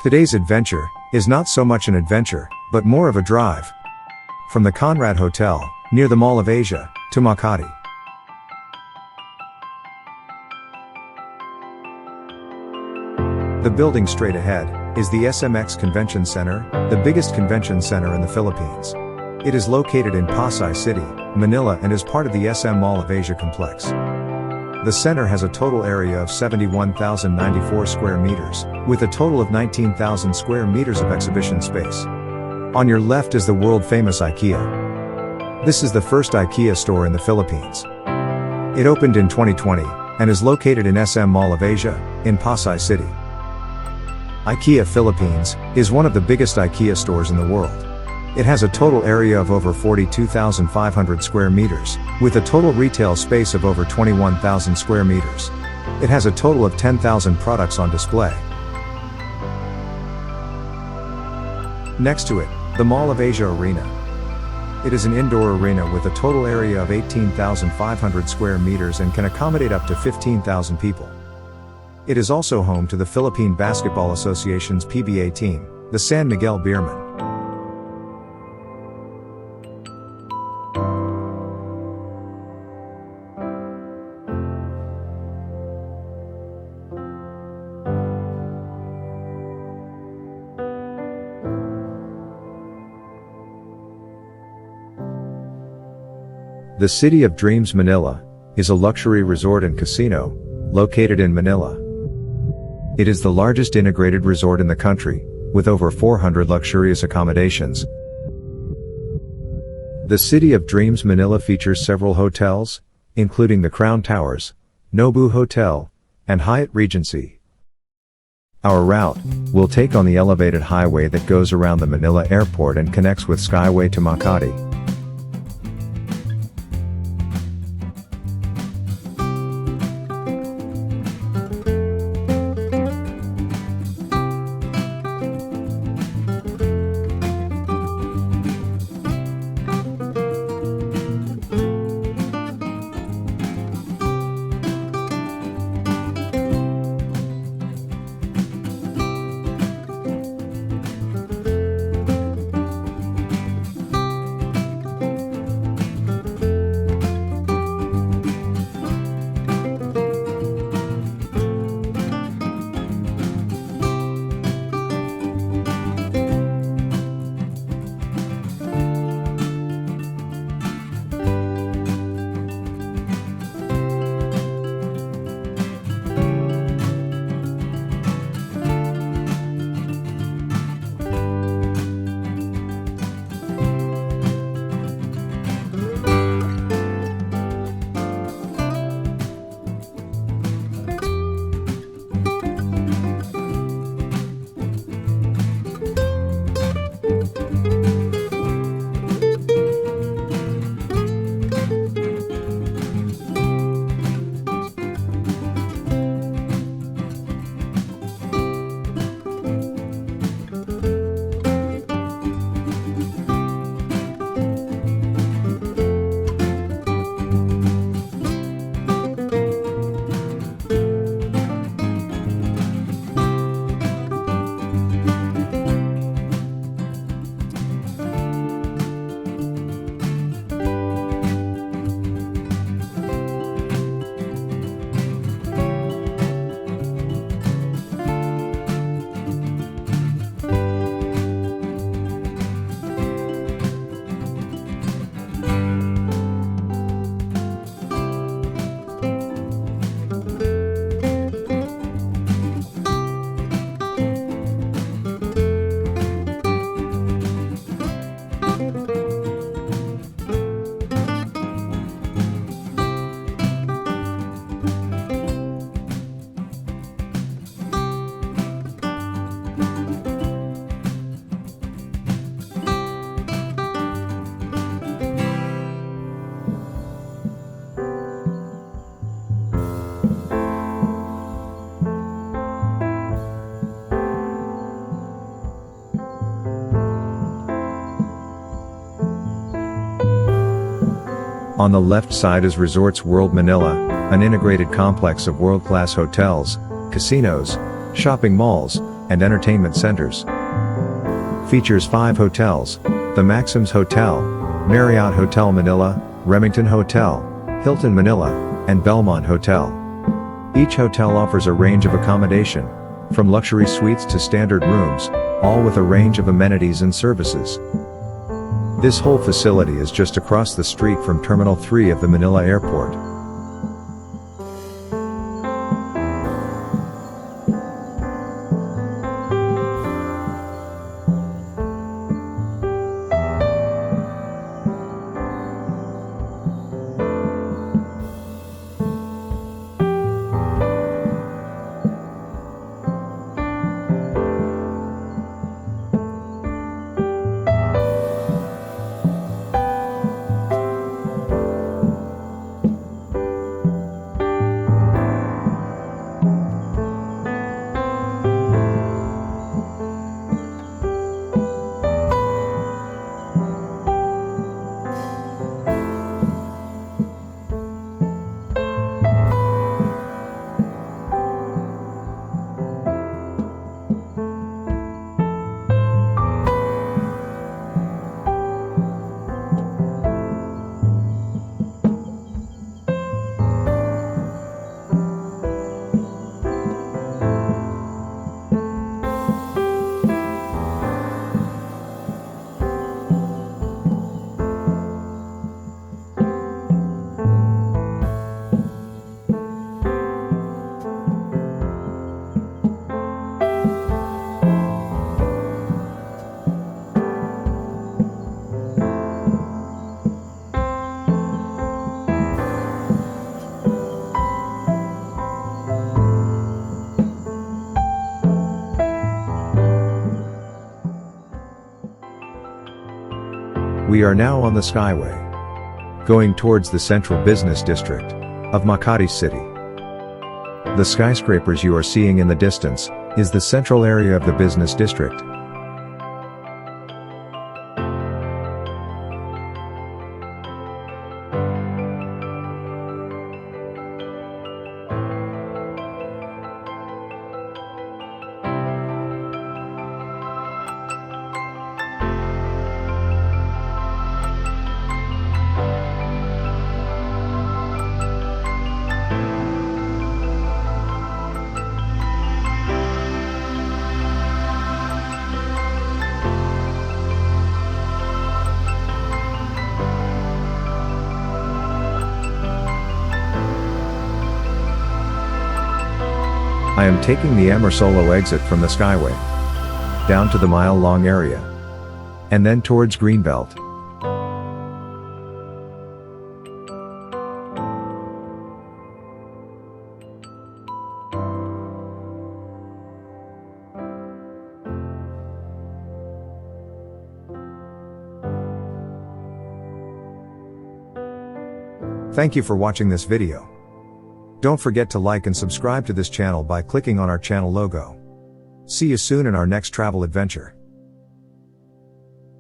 Today's adventure is not so much an adventure, but more of a drive. From the Conrad Hotel, near the Mall of Asia, to Makati. The building straight ahead is the SMX Convention Center, the biggest convention center in the Philippines. It is located in Pasay City, Manila, and is part of the SM Mall of Asia complex. The center has a total area of 71,094 square meters, with a total of 19,000 square meters of exhibition space. On your left is the world-famous IKEA. This is the first IKEA store in the Philippines. It opened in 2020, and is located in SM Mall of Asia, in Pasay City. IKEA Philippines is one of the biggest IKEA stores in the world. It has a total area of over 42,500 square meters, with a total retail space of over 21,000 square meters. It has a total of 10,000 products on display. Next to it, the Mall of Asia Arena. It is an indoor arena with a total area of 18,500 square meters and can accommodate up to 15,000 people. It is also home to the Philippine Basketball Association's PBA team, the San Miguel Beermen. The City of Dreams Manila is a luxury resort and casino located in Manila. It is the largest integrated resort in the country, with over 400 luxurious accommodations. The City of Dreams Manila features several hotels, including the Crown Towers, Nobu Hotel, and Hyatt Regency. Our route will take on the elevated highway that goes around the Manila airport and connects with Skyway to Makati. On the left side is Resorts World Manila, an integrated complex of world-class hotels, casinos, shopping malls, and entertainment centers. Features 5 hotels: the Maxims Hotel, Marriott Hotel Manila, Remington Hotel, Hilton Manila, and Belmont Hotel. Each hotel offers a range of accommodation, from luxury suites to standard rooms, all with a range of amenities and services. This whole facility is just across the street from Terminal 3 of the Manila Airport. We are now on the Skyway, going towards the central business district of Makati City. The skyscrapers you are seeing in the distance is the central area of the business district. I am taking the Amorsolo exit from the Skyway, down to the mile-long area, and then towards Greenbelt. Thank you for watching this video. Don't forget to like and subscribe to this channel by clicking on our channel logo. See you soon in our next travel adventure.